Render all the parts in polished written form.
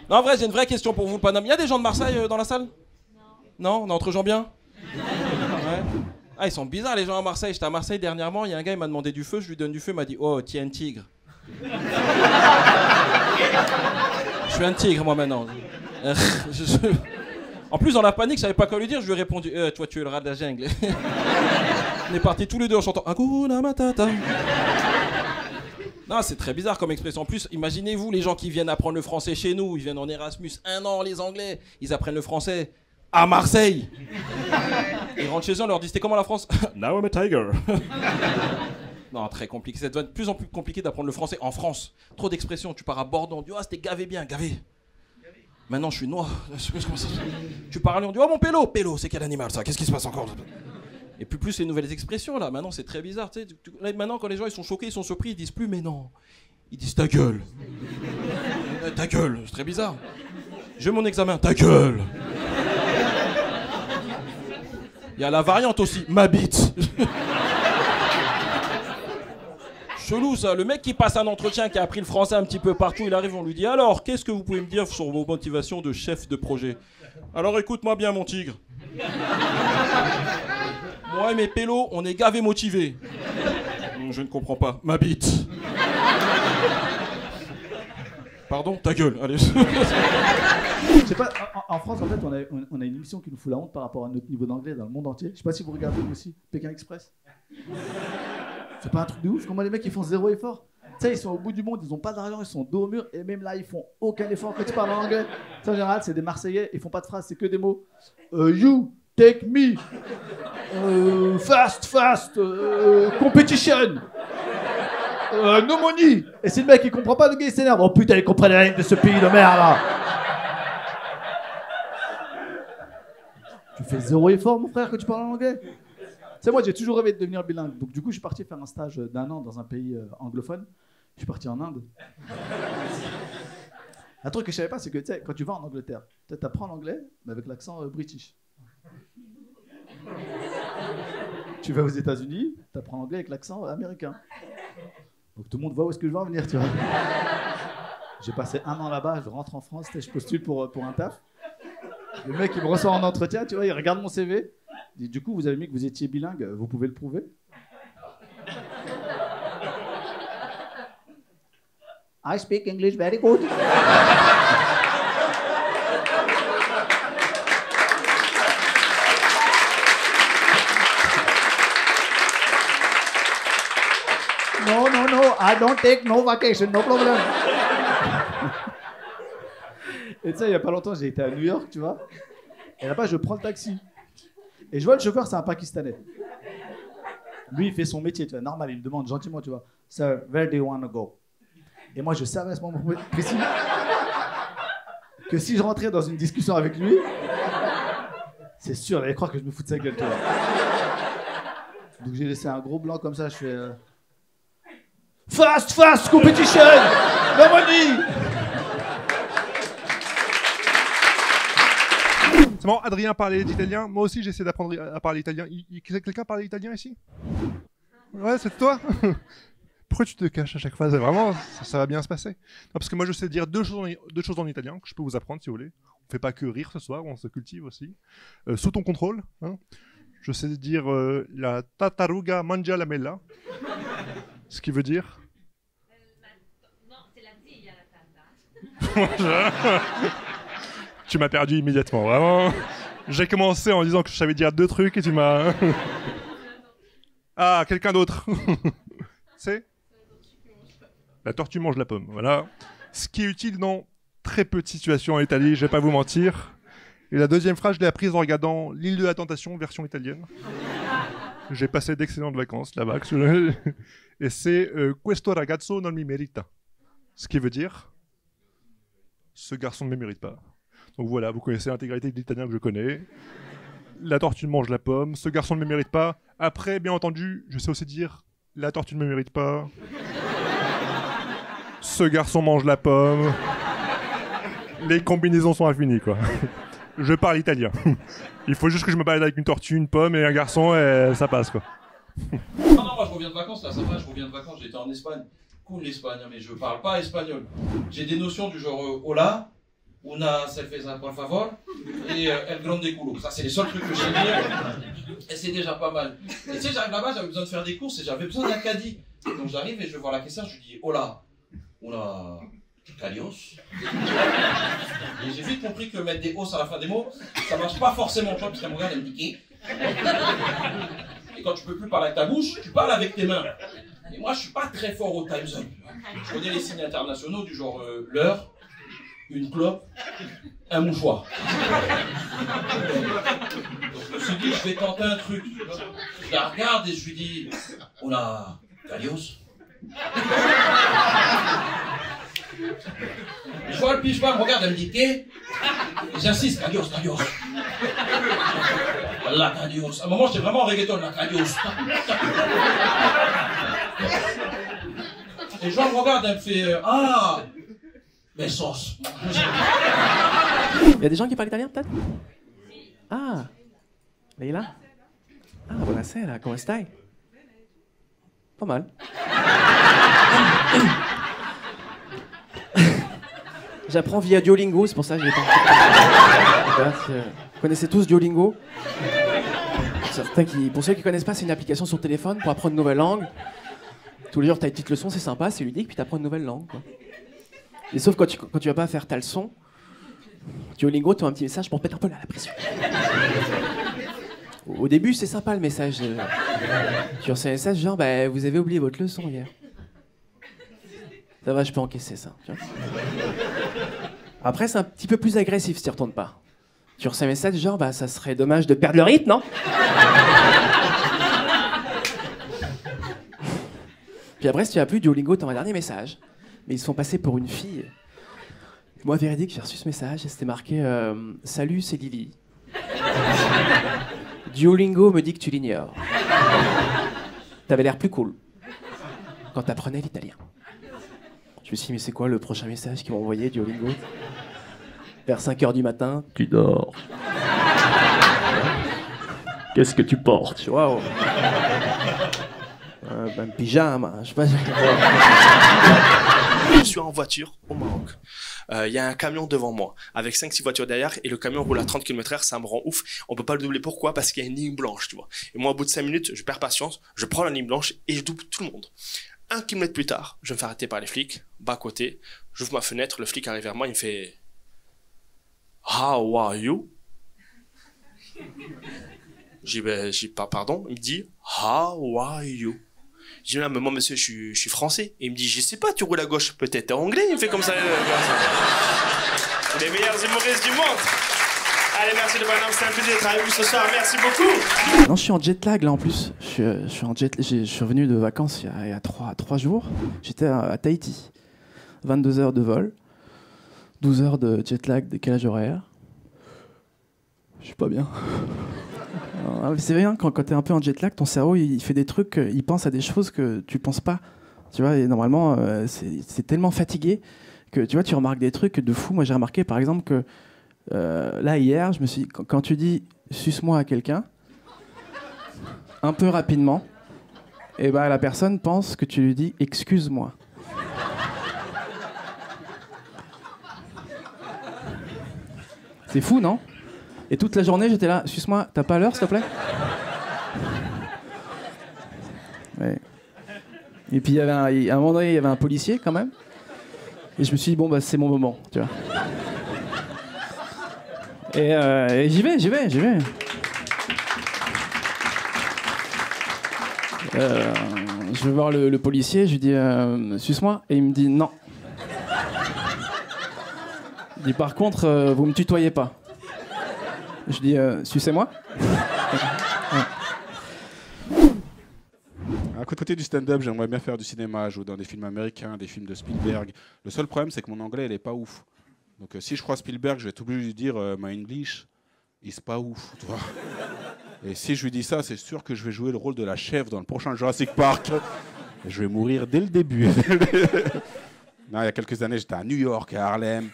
Non, en vrai, j'ai une vraie question pour vous, le Paname. Il y a des gens de Marseille dans la salle? Non. Non, on est entre gens bien? Ouais. Ah, ils sont bizarres les gens à Marseille. J'étais à Marseille dernièrement, il y a un gars, il m'a demandé du feu, je lui donne du feu, il m'a dit oh, tiens un tigre. Je suis un tigre moi maintenant. En plus, dans la panique, je savais pas quoi lui dire, je lui ai répondu toi tu es le rat de la jungle. On est partis tous les deux en chantant Hakuna Matata. Non, c'est très bizarre comme expression. En plus, imaginez-vous les gens qui viennent apprendre le français chez nous, ils viennent en Erasmus, 1 an les Anglais, ils apprennent le français à Marseille. Ils rentrent chez eux, on leur dit c'était comment la France? Now I'm a tiger. Non, très compliqué. Ça devient de plus en plus compliqué d'apprendre le français en France. Trop d'expressions. Tu pars à Bordeaux, on dit ah c'était gavé bien, gavé. Maintenant je suis noir. Tu pars à Lyon, on dit oh mon pélo, pélo, c'est quel animal ça? Qu'est-ce qui se passe encore? Et plus les nouvelles expressions là. Maintenant c'est très bizarre. Tu sais, là, maintenant quand les gens ils sont choqués, ils sont surpris, ils disent plus mais non. Ils disent ta gueule. Ta gueule, c'est très bizarre. Je veux mon examen, ta gueule. Il y a la variante aussi, ma bite. Chelou ça, le mec qui passe un entretien, qui a appris le français un petit peu partout, il arrive, on lui dit alors, qu'est-ce que vous pouvez me dire sur vos motivations de chef de projet? Alors écoute-moi bien mon tigre. Moi et mes pélos, on est gavés motivés. Je ne comprends pas, ma bite. Pardon, ta gueule, allez. Je sais pas, en France, en fait, on a une émission qui nous fout la honte par rapport à notre niveau d'anglais dans le monde entier. Je sais pas si vous regardez vous aussi, Pékin Express. C'est pas un truc de ouf, comment les mecs ils font zéro effort. Tu sais, ils sont au bout du monde, ils ont pas d'argent, ils sont dos au mur, et même là, ils font aucun effort quand tu parles en anglais. Ça, en général, c'est des Marseillais, ils font pas de phrases, c'est que des mots. You, take me, fast, competition. No money. Et si le mec il comprend pas, le gars il s'énerve. Oh putain, il comprend les règles de ce pays de merde là. Tu fais zéro effort mon frère quand tu parles en anglais. Tu sais, moi j'ai toujours rêvé de devenir bilingue. Donc du coup je suis parti faire un stage d'1 an dans un pays anglophone. Je suis parti en Inde. Un truc que je savais pas, c'est que tu sais, quand tu vas en Angleterre, tu apprends l'anglais mais avec l'accent british. Tu vas aux États-Unis, tu apprends l'anglais avec l'accent américain. Donc tout le monde voit où est-ce que je vais en venir, tu vois. J'ai passé 1 an là-bas, je rentre en France, je postule pour un taf. Le mec, il me reçoit en entretien, tu vois, il regarde mon CV. Il dit, du coup, vous avez mis que vous étiez bilingue, vous pouvez le prouver? I speak English very good. No, I don't take no vacation, no problem. Et tu sais, il y a pas longtemps, j'ai été à New York, tu vois. Et là-bas, je prends le taxi. Et je vois le chauffeur, c'est un Pakistanais. Lui, il fait son métier, tu vois, normal, il me demande gentiment, tu vois. Sir, where do you want to go? Et moi, je savais à ce moment précis que si je rentrais dans une discussion avec lui, c'est sûr, il allait croire que je me fous de sa gueule, tu vois. Donc j'ai laissé un gros blanc comme ça, je fais... Fast, competition! No money! C'est marrant, Adrien parlait d'italien, moi aussi j'essaie d'apprendre à parler italien. Quelqu'un parlait italien ici? Ouais, c'est toi? Pourquoi tu te caches à chaque fois? Vraiment, ça va bien se passer. Non, parce que moi je sais dire deux choses en italien que je peux vous apprendre si vous voulez. On fait pas que rire ce soir, on se cultive aussi. Sous ton contrôle, hein. Je sais dire la tartaruga mangia la mela. Ce qui veut dire? Non, c'est la tigre, la tata. Tu m'as perdu immédiatement, vraiment. J'ai commencé en disant que je savais dire 2 trucs et tu m'as... Ah, quelqu'un d'autre. C'est? La tortue mange la pomme, voilà. Ce qui est utile dans très peu de situations en Italie, je vais pas vous mentir. Et la deuxième phrase, je l'ai apprise en regardant L'île de la Tentation, version italienne. J'ai passé d'excellentes vacances là-bas. Et c'est Questo ragazzo non mi merita. Ce qui veut dire ce garçon ne me mérite pas. Donc voilà, vous connaissez l'intégralité de l'italien que je connais. La tortue mange la pomme. Ce garçon ne me mérite pas. Après, bien entendu, je sais aussi dire la tortue ne me mérite pas. Ce garçon mange la pomme. Les combinaisons sont infinies, quoi. Je parle italien. Il faut juste que je me balade avec une tortue, une pomme et un garçon et ça passe, quoi. Non, moi je reviens de vacances là, ça va, je reviens de vacances, j'étais en Espagne. Cool l'Espagne, mais je parle pas espagnol. J'ai des notions du genre hola, Una cerveza, por favor. Et El Grande Culo. Ça, c'est les seuls trucs que je sais dire. Et c'est déjà pas mal. Et tu sais, j'arrive là-bas, j'avais besoin de faire des courses et j'avais besoin d'un caddie. Donc j'arrive et je vais voir la caissière, je lui dis, hola, una calios. Et j'ai vite compris que mettre des os à la fin des mots, ça marche pas forcément, tu vois, parce qu'elle me regarde, elle me dit, et quand tu peux plus parler avec ta bouche, tu parles avec tes mains. Et moi, je suis pas très fort au Time's Up. Je connais les signes internationaux du genre l'heure, une clope, un mouchoir. Donc je me suis dit, je vais tenter un truc. Je la regarde et je lui dis, hola, calios. Je vois le pige-pas, me regarde, elle me dit, qu'est? Et j'insiste, calios, calios. La calios. À un moment, j'étais vraiment en reggaeton, la calios. Et Joan me regarde, elle me fait, ah, mes sauces. Il y a des gens qui parlent italien, peut-être? Ah, Leila? Ah, buonasera, come stai? Pas mal. J'apprends via Duolingo, c'est pour ça que j'ai pas. Vous connaissez tous Duolingo? Pour ceux qui connaissent pas, c'est une application sur téléphone pour apprendre une nouvelle langue. Tous les jours, t'as une petite leçon, c'est sympa, c'est ludique, puis t'apprends une nouvelle langue, quoi. Et sauf quand tu vas pas faire ta leçon, Duolingo, tu as un petit message pour mettre un peu la pression. Au début, c'est sympa le message. Tu reçois un message genre, bah, vous avez oublié votre leçon hier. Ça va, je peux encaisser ça. Tu vois. Après, c'est un petit peu plus agressif si tu ne retournes pas. Tu reçois un message genre, bah, ça serait dommage de perdre le rythme, non? Puis après, si tu as plus Duolingo, t'as un dernier message. Mais ils se font passer pour une fille. Moi, véridique, j'ai reçu ce message et c'était marqué salut, c'est Lily. Duolingo me dit que tu l'ignores. T'avais l'air plus cool quand t'apprenais l'italien. Je me suis dit, mais c'est quoi le prochain message qu'ils m'ont envoyé, Duolingo? Vers 5h du matin, tu dors. Qu'est-ce que tu portes? Waouh. Un pyjama, je sais pas. Je suis en voiture au Maroc. Il y a un camion devant moi, avec 5-6 voitures derrière, et le camion roule à 30 km/h, ça me rend ouf. On peut pas le doubler, pourquoi? Parce qu'il y a une ligne blanche, tu vois. Et moi, au bout de 5 minutes, je perds patience, je prends la ligne blanche et je double tout le monde. 1 kilomètre plus tard, je me fais arrêter par les flics, bas côté, j'ouvre ma fenêtre, le flic arrive vers moi, il me fait « How are you ?» J'ai dit « Pardon ?» Il me dit « How are you ?» Je dis, mais moi, monsieur, je suis français. Et il me dit, je sais pas, tu roules à gauche, peut-être anglais. Il me fait comme ça. Les meilleurs humoristes du monde. Allez, merci de bonhomme, c'est un plaisir d'être avec vous ce soir. Merci beaucoup. Non, je suis en jet lag là en plus. Je suis revenu de vacances il y a 3 jours. J'étais à Tahiti. 22 heures de vol. 12 heures de jet lag, décalage horaire. Je suis pas bien. C'est vrai, hein, quand t'es un peu en jet lag, ton cerveau il fait des trucs, il pense à des choses que tu penses pas. Tu vois, et normalement, c'est tellement fatigué que tu vois, tu remarques des trucs de fou. Moi, j'ai remarqué par exemple que là, hier, je me suis dit, quand tu dis suce-moi à quelqu'un, un peu rapidement, et ben la personne pense que tu lui dis excuse-moi. C'est fou, non? Et toute la journée, j'étais là, suce-moi, t'as pas l'heure, s'il te plaît? Ouais. Et puis, à un moment donné, il y avait un policier, quand même. Et je me suis dit, bon, bah, c'est mon moment, tu vois. Et j'y vais. Je vais voir le policier, je lui dis, suce-moi. Et il me dit, non. Il dit, par contre, vous me tutoyez pas. Je dis, sucez-moi. À côté du stand-up, j'aimerais bien faire du cinéma, jouer dans des films américains, des films de Spielberg. Le seul problème, c'est que mon anglais, il est pas ouf. Donc si je crois Spielberg, je vais être obligé de lui dire my English is pas ouf, tu vois. Et si je lui dis ça, c'est sûr que je vais jouer le rôle de la chèvre dans le prochain Jurassic Park. Et je vais mourir dès le début. Non, il y a quelques années, j'étais à New York, à Harlem.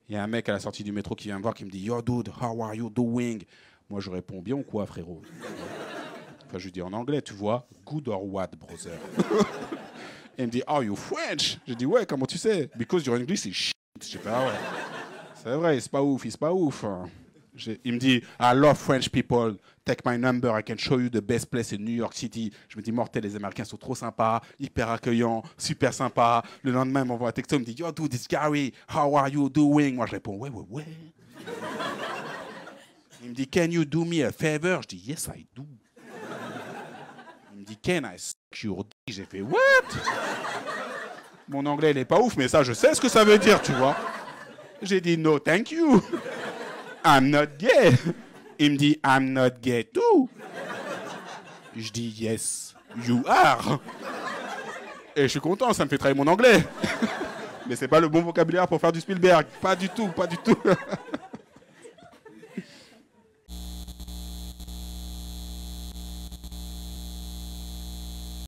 Il y a un mec à la sortie du métro qui vient me voir qui me dit « Yo, dude, how are you doing ?» Moi, je réponds « Bien ou quoi, frérot ?» Enfin, je lui dis en anglais, tu vois, « Good or what, brother ?» Et il me dit « Are you French ?» Je dis « Ouais, comment tu sais ?»« Because your English is shit. » Je sais pas, ouais. C'est vrai, c'est pas ouf, c'est pas ouf. Il me dit, I love French people. Take my number, I can show you the best place in New York City. Je me dis, mortel, les Américains sont trop sympas, hyper accueillants, super sympas. Le lendemain, il m'envoie un texto, il me dit, yo, dude, it's Gary, how are you doing? Moi, je réponds, ouais. Il me dit, can you do me a favor? Je dis, yes, I do. Il me dit, can I suck your dick? J'ai fait, what? Mon anglais, il est pas ouf, mais ça, je sais ce que ça veut dire, tu vois. J'ai dit, no, thank you. I'm not gay. Il me dit, I'm not gay too. Je dis, yes, you are. Et je suis content, ça me fait travailler mon anglais. Mais c'est pas le bon vocabulaire pour faire du Spielberg. Pas du tout, pas du tout.